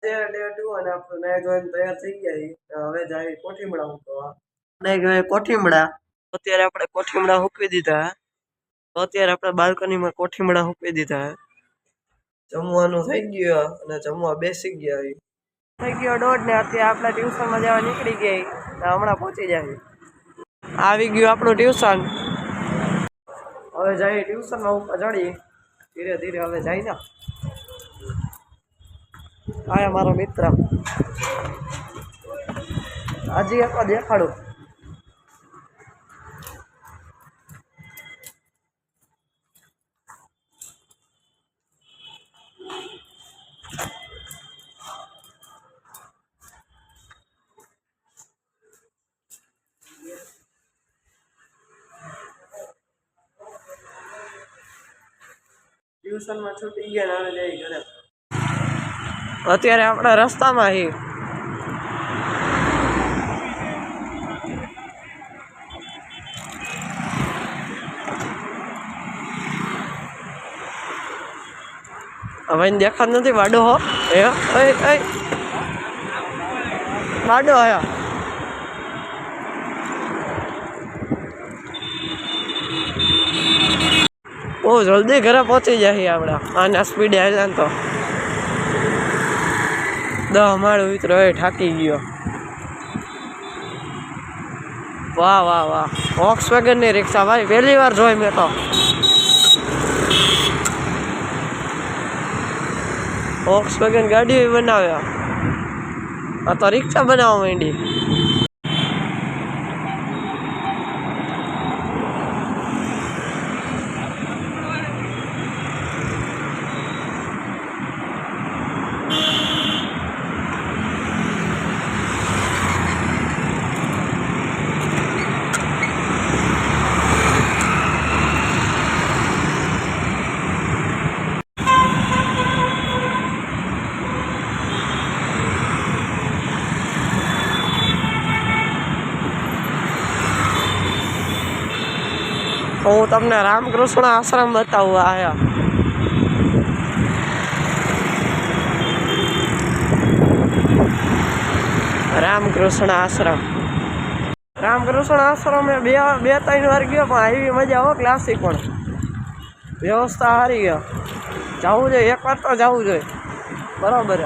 Day 2 અને આપણે નાઈ ધોઈને તૈયાર થઈ ગયા. હવે જાય કોઠીમડા મૂકવા. નાઈ ગયા કોઠીમડા. અત્યારે આપણે કોઠીમડા મૂકી દીધા. તો અત્યારે આપણે બાલ્કનીમાં કોઠીમડા મૂકી દીધા. જમવાનું થઈ ગયું અને જમવા બેસી ગયા. થઈ ગયો 1:30 ને અત્યારે આપણે ટ્યુશનમાં જવા નીકળી ગયા. હમણાં પહોંચી જાય. આવી ગયું આપણું ટ્યુશન. હવે જાય ટ્યુશનમાં ઉપર ચડીએ. ધીરે ધીરે હવે જાય ને. આ મારો મિત્ર. હજી એક દેખાડું. ટ્યુશનમાં છૂટી ગયા ને હવે જઈ ઘરે. અત્યારે આપણે રસ્તામાં હી. હવે દેખાત નથી વાડો હો એ વાડો આયા. બહુ જલ્દી ઘરે પહોંચી જાય આપણે આના સ્પીડે હાલ્યા ને તો. 10 માળ ઉતરો એ થાકી ગયો. વાહ વાહ વાહ વોક્સવેગન ની રિક્ષા ભાઈ પહેલી વાર જોઈ મેં તો. વોક્સવેગન ગાડી બનાવ્યા. આ તો રિક્ષા બનાવવા માંડી. હું તમને રામકૃષ્ણ આશ્રમ બતાવું. આયા રામકૃષ્ણ આશ્રમ. રામકૃષ્ણ આશ્રમ એ 2-3 વાર ગયો પણ આવી મજા હો. ક્લાસિક પણ વ્યવસ્થા સારી ગયો. જવું જોઈએ એક વાર તો જવું જોઈએ. બરાબર.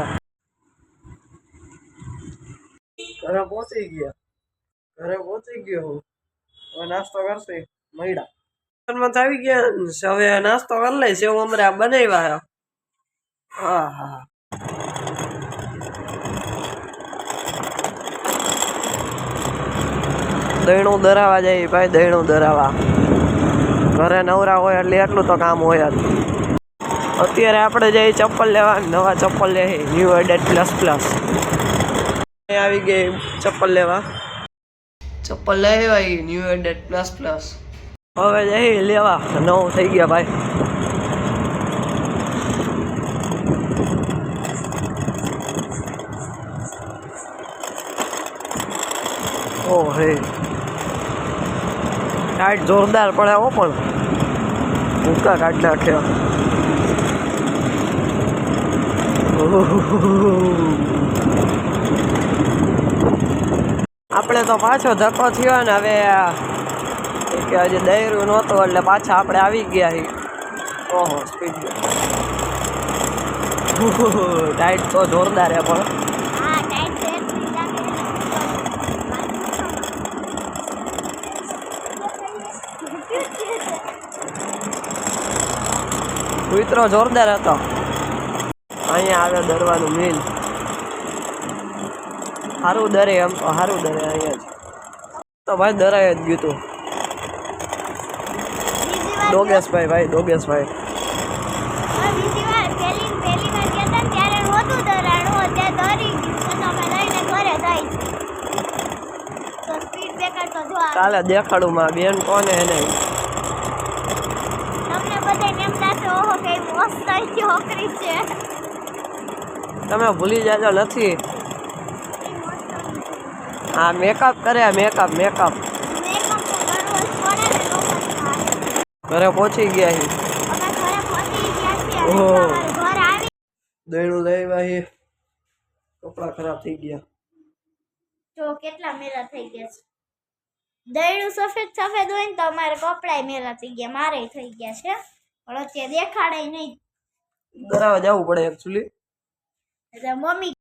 ઘરે પહોંચી ગયો હું. હવે નાસ્તો કરશે મૈડા. આવી ગયા હવે નાસ્તો કરી લઈશ. એવું અમારે બનાવ્યા. હા હા દહીણું ધરાવા જાય ભાઈ. દહીણું ધરાવા ઘરે નવરા હોય એટલે એટલું તો કામ હોય જ. અત્યારે આપણે જઈએ ચપ્પલ લેવા. નવા ચપ્પલ લે ન્યુ એડિડાસ પ્લસ. આવી ગઈ ચપ્પલ લેવા. ચપ્પલ લેવા ન્યુ એડિડાસ પ્લસ. હવે જઈ લેવા. 9 થઈ ગયા ભાઈ. ઓ હે ટાઈટ જોરદાર પડે હો. પણ ભૂકા કાઢ નાખ્યો. આપણે તો પાછો ધક્કો થયો ને. હવે કે હજી દૈરું નહોતું એટલે પાછા આપણે આવી ગયા. ઓહો સ્પીડ ટાઈટ તો જોરદાર હે. પણ કૂતરો જોરદાર હતો. અહીંયા આવે દરવાનું મિલ. સારું દરે એમ તો સારું દરે. અહીંયા જ તો ભાઈ દરાય જ ગયું હતું. ડોગેશભાઈ ભાઈ ડોગેશભાઈ. કાલે દેખાડું માં બેન કોને એને. તમે ભૂલી જાજો નથી. હા મેકઅપ કરે. મેકઅપ ઘરે પહોંચી ગયા. ઓહો દહીણું લઈ આવ્યા. કપડા ખરાબ થઈ ગયા. જો કેટલા મેલા થઈ ગયા છે. દયડું સફેદ સફેદ હોય ને તો અમારે કપડાય મેલા થઈ ગયા, મારે થઈ ગયા છે, પણ અત્યારે દેખાડે નહીં. દરાવા જવું પડે એકચ્યુઅલી. એટલે મમ્મી